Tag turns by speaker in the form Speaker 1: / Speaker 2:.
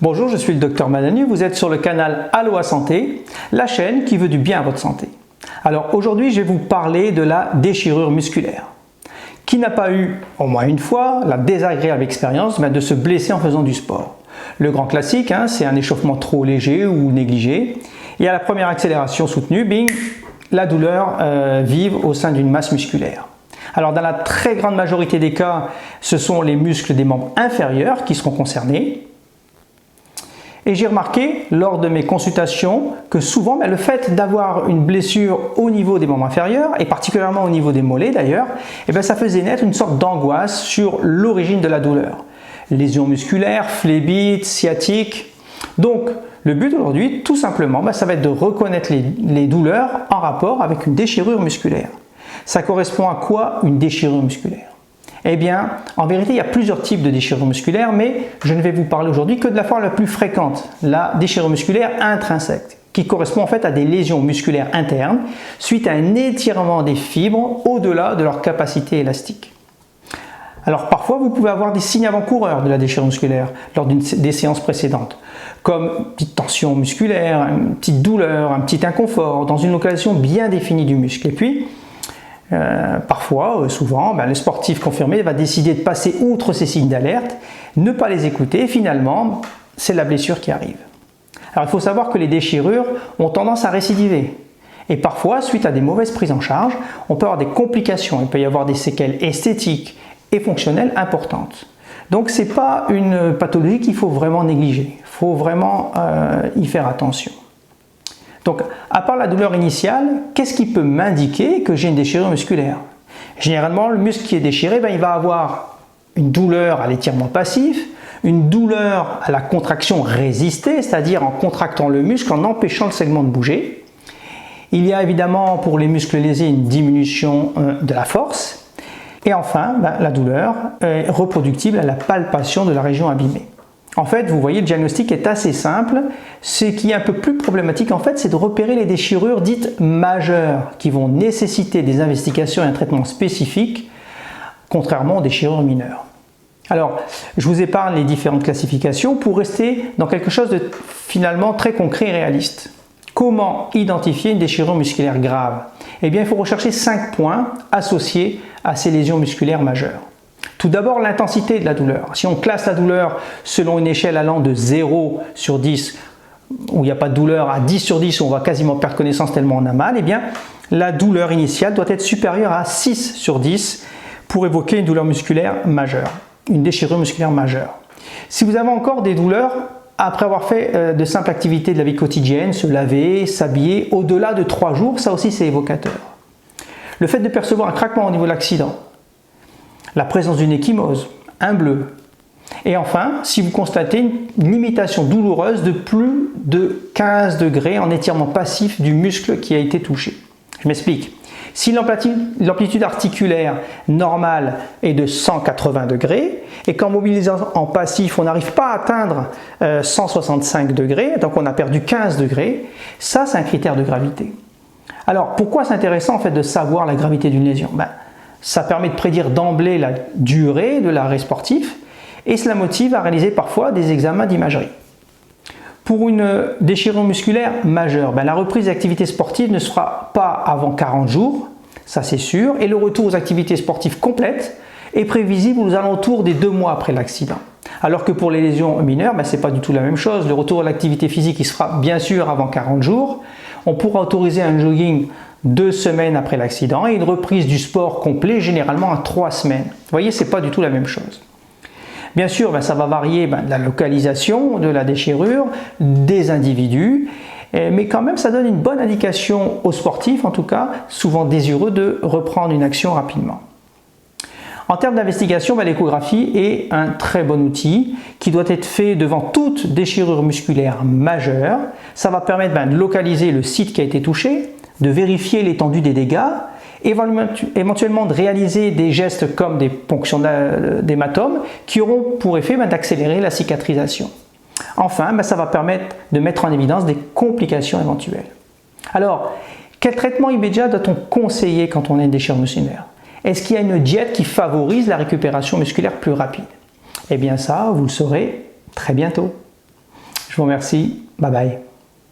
Speaker 1: Bonjour, je suis le Dr Madani, vous êtes sur le canal Aloha Santé, la chaîne qui veut du bien à votre santé. Alors aujourd'hui, je vais vous parler de la déchirure musculaire. Qui n'a pas eu, au moins une fois, la désagréable expérience de se blesser en faisant du sport? Le grand classique, c'est un échauffement trop léger ou négligé. Et à la première accélération soutenue, bing, la douleur vive au sein d'une masse musculaire. Alors dans la très grande majorité des cas, ce sont les muscles des membres inférieurs qui seront concernés. Et j'ai remarqué lors de mes consultations que souvent le fait d'avoir une blessure au niveau des membres inférieurs, et particulièrement au niveau des mollets d'ailleurs, ça faisait naître une sorte d'angoisse sur l'origine de la douleur. Lésions musculaires, phlébites, sciatiques. Donc le but aujourd'hui, tout simplement, ça va être de reconnaître les douleurs en rapport avec une déchirure musculaire. Ça correspond à quoi une déchirure musculaire? Eh bien, en vérité, il y a plusieurs types de déchirures musculaires, mais je ne vais vous parler aujourd'hui que de la forme la plus fréquente, la déchirure musculaire intrinsèque, qui correspond en fait à des lésions musculaires internes suite à un étirement des fibres au-delà de leur capacité élastique. Alors parfois, vous pouvez avoir des signes avant-coureurs de la déchirure musculaire lors des séances précédentes, comme une petite tension musculaire, une petite douleur, un petit inconfort dans une localisation bien définie du muscle. Et puis, souvent, le sportif confirmé va décider de passer outre ces signes d'alerte, ne pas les écouter et finalement, c'est la blessure qui arrive. Alors il faut savoir que les déchirures ont tendance à récidiver et parfois, suite à des mauvaises prises en charge, on peut avoir des complications, il peut y avoir des séquelles esthétiques et fonctionnelles importantes. Donc ce n'est pas une pathologie qu'il faut vraiment négliger, il faut vraiment y faire attention. Donc, à part la douleur initiale, qu'est-ce qui peut m'indiquer que j'ai une déchirure musculaire? Généralement, le muscle qui est déchiré, il va avoir une douleur à l'étirement passif, une douleur à la contraction résistée, c'est-à-dire en contractant le muscle, en empêchant le segment de bouger. Il y a évidemment pour les muscles lésés une diminution de la force. Et enfin, la douleur est reproductible à la palpation de la région abîmée. En fait, vous voyez, le diagnostic est assez simple. Ce qui est un peu plus problématique, en fait, c'est de repérer les déchirures dites majeures qui vont nécessiter des investigations et un traitement spécifique, contrairement aux déchirures mineures. Alors, je vous épargne les différentes classifications pour rester dans quelque chose de finalement très concret et réaliste. Comment identifier une déchirure musculaire grave? Eh bien, il faut rechercher 5 points associés à ces lésions musculaires majeures. Tout d'abord, l'intensité de la douleur. Si on classe la douleur selon une échelle allant de 0 sur 10, où il n'y a pas de douleur, à 10 sur 10, où on va quasiment perdre connaissance tellement on a mal, eh bien, la douleur initiale doit être supérieure à 6 sur 10 pour évoquer une douleur musculaire majeure, une déchirure musculaire majeure. Si vous avez encore des douleurs, après avoir fait de simples activités de la vie quotidienne, se laver, s'habiller, au-delà de 3 jours, ça aussi c'est évocateur. Le fait de percevoir un craquement au niveau de l'accident, la présence d'une ecchymose, un bleu. Et enfin, si vous constatez une limitation douloureuse de plus de 15 degrés en étirement passif du muscle qui a été touché. Je m'explique. Si l'amplitude articulaire normale est de 180 degrés et qu'en mobilisant en passif, on n'arrive pas à atteindre 165 degrés, donc on a perdu 15 degrés, ça c'est un critère de gravité. Alors pourquoi c'est intéressant en fait de savoir la gravité d'une lésion? Ça permet de prédire d'emblée la durée de l'arrêt sportif et cela motive à réaliser parfois des examens d'imagerie. Pour une déchirure musculaire majeure, la reprise d'activité sportive ne sera pas avant 40 jours, ça c'est sûr, et le retour aux activités sportives complètes est prévisible aux alentours des 2 mois après l'accident. Alors que pour les lésions mineures, ce n'est pas du tout la même chose. Le retour à l'activité physique il sera bien sûr avant 40 jours. On pourra autoriser un jogging 2 semaines après l'accident et une reprise du sport complet généralement à 3 semaines. Vous voyez, ce n'est pas du tout la même chose. Bien sûr, ça va varier de la localisation de la déchirure, des individus, mais quand même ça donne une bonne indication aux sportifs, en tout cas, souvent désireux de reprendre une action rapidement. En termes d'investigation, l'échographie est un très bon outil qui doit être fait devant toute déchirure musculaire majeure. Ça va permettre de localiser le site qui a été touché, de vérifier l'étendue des dégâts, éventuellement de réaliser des gestes comme des ponctions d'hématomes qui auront pour effet d'accélérer la cicatrisation. Enfin, ça va permettre de mettre en évidence des complications éventuelles. Alors, quel traitement immédiat doit-on conseiller quand on a une déchirure musculaire? Est-ce qu'il y a une diète qui favorise la récupération musculaire plus rapide? Eh bien ça, vous le saurez très bientôt. Je vous remercie. Bye bye.